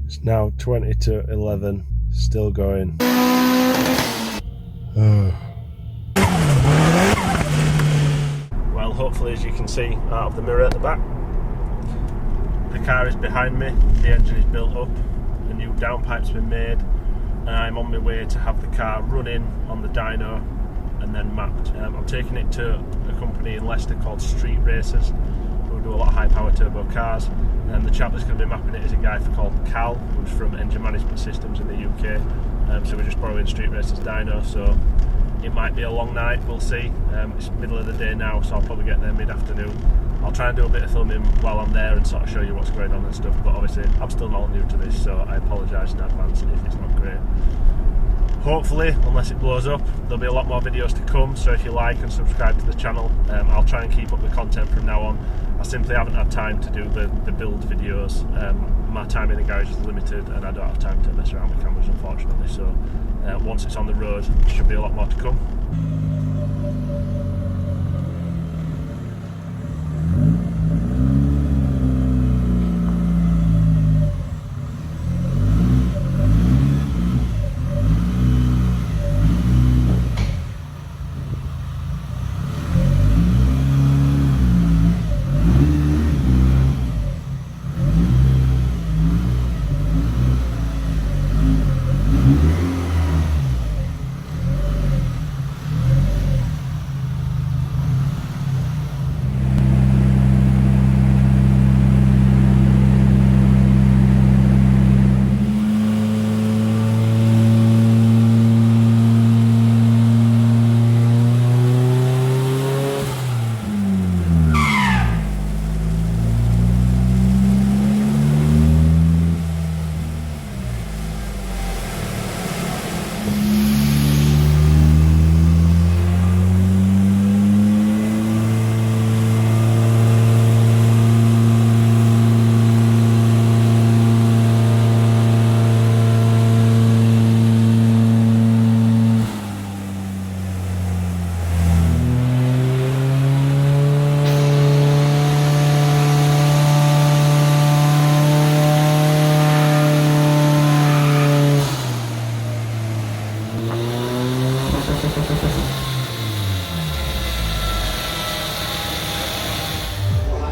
It's now 20 to 11, still going. Well, hopefully, as you can see out of the mirror at the back, the car is behind me, the engine is built up, a new downpipe's been made, and I'm on my way to have the car running on the dyno and then mapped. I'm taking it to a company in Leicester called Street Racers, who do a lot of high power turbo cars, and the chap that's going to be mapping it is a guy called Cal, who's from Engine Management Systems in the UK. So we're just borrowing Street Racers dyno, so it might be a long night, we'll see. It's middle of the day now, so I'll probably get there mid-afternoon. I'll try and do a bit of filming while I'm there and sort of show you what's going on and stuff, but obviously I'm still not new to this, so I apologise in advance if it's not great. Hopefully, unless it blows up, there'll be a lot more videos to come, so if you like and subscribe to the channel, I'll try and keep up the content from now on. I simply haven't had time to do the build videos. My time in the garage is limited and I don't have time to mess around with cameras, unfortunately, so once it's on the road, there should be a lot more to come.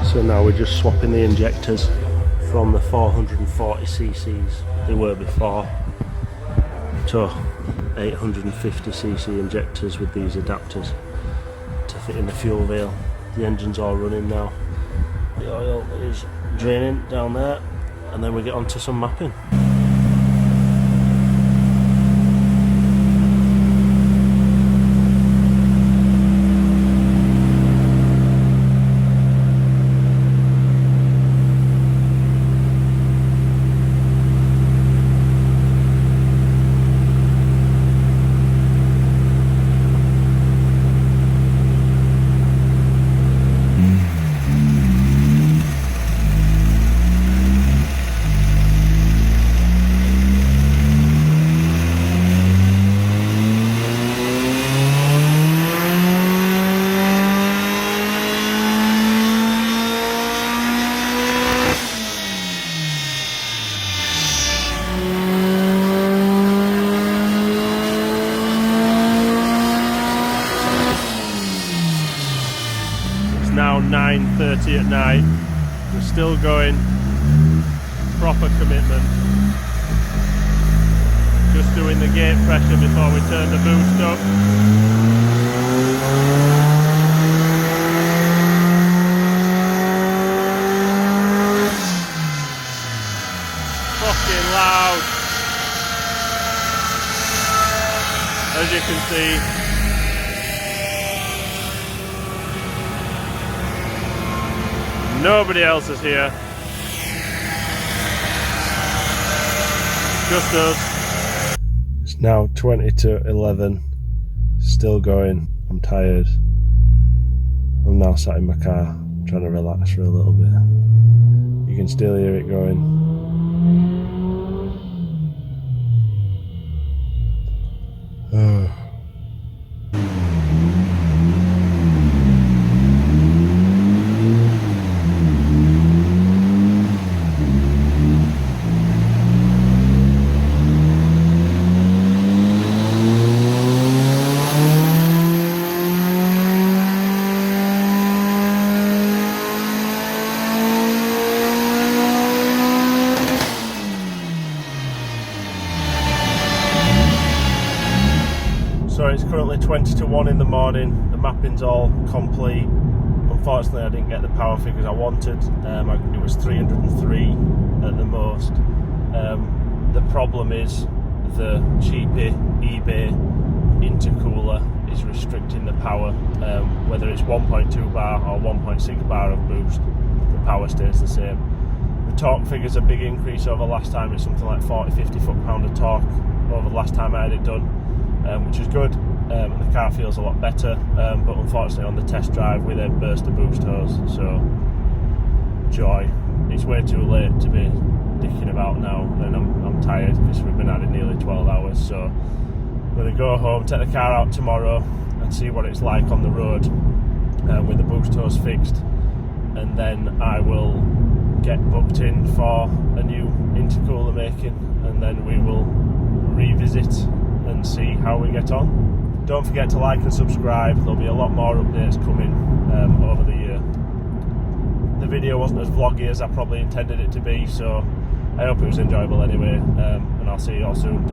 So now we're just swapping the injectors from the 440cc's they were before to 850cc injectors with these adapters to fit in the fuel veil. The engine's all running now. The oil is draining down there, and then we get on to some mapping. Now 9:30 at night, we're still going, proper commitment, just doing the gate pressure before we turn the boost up. Fucking loud, as you can see. Nobody else is here. Just us. It's now 20 to 11. Still going. I'm tired. I'm now sat in my car trying to relax for a little bit. You can still hear it going. it's currently 20 to 1 in the morning. The mapping's all complete. Unfortunately, I didn't get the power figures I wanted. It was 303 at the most. The problem is the cheapy eBay intercooler is restricting the power. Whether it's 1.2 bar or 1.6 bar of boost, the power stays the same. The torque figure's a big increase over last time. It's something like 40-50 foot-pound of torque over the last time I had it done, which is good. The car feels a lot better, but unfortunately on the test drive we then burst the boost hose, so joy. It's way too late to be dicking about now, and I'm tired because we've been at it nearly 12 hours, so I'm going to go home, take the car out tomorrow and see what it's like on the road with the boost hose fixed, and then I will get booked in for a new intercooler making, and then we will revisit and see how we get on. Don't forget to like and subscribe. There'll be a lot more updates coming over the year. The video wasn't as vloggy as I probably intended it to be, so I hope it was enjoyable anyway, and I'll see you all soon.